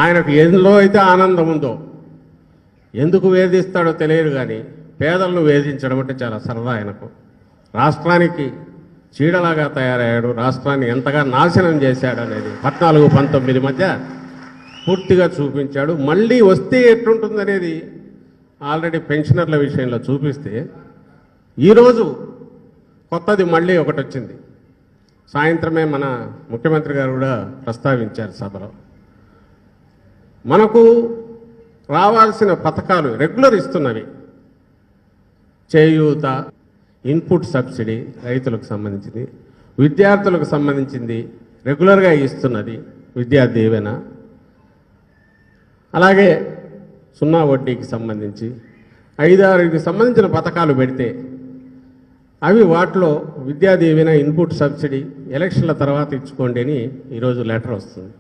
ఆయనకు ఎందులో అయితే ఆనందం ఉందో, ఎందుకు వేధిస్తాడో తెలియదు కానీ పేదలను వేధించడం అంటే చాలా సరదా ఆయనకు. రాష్ట్రానికి చీడలాగా తయారయ్యాడు, రాష్ట్రాన్ని ఎంతగా నాశనం చేశాడు అనేది 14-19 మధ్య పూర్తిగా చూపించాడు. మళ్ళీ వస్తే ఎట్లుంటుందనేది ఆల్రెడీ పెన్షనర్ల విషయంలో చూపిస్తే, ఈరోజు కొత్తది మళ్ళీ ఒకటి వచ్చింది. సాయంత్రమే మన ముఖ్యమంత్రి గారు కూడా ప్రస్తావించారు సభలో. మనకు రావాల్సిన పథకాలు రెగ్యులర్ ఇస్తున్నవి, చేయూత, ఇన్పుట్ సబ్సిడీ రైతులకు సంబంధించింది, విద్యార్థులకు సంబంధించింది రెగ్యులర్గా ఇస్తున్నది విద్యా దీవెన, అలాగే 0 వడ్డీకి సంబంధించి 5-6కి సంబంధించిన పథకాలు పెడితే అవి వాటిలో విద్యా దీవెన, ఇన్పుట్ సబ్సిడీ ఎలక్షన్ల తర్వాత ఇచ్చుకోండి అని ఈరోజు లెటర్ వస్తుంది.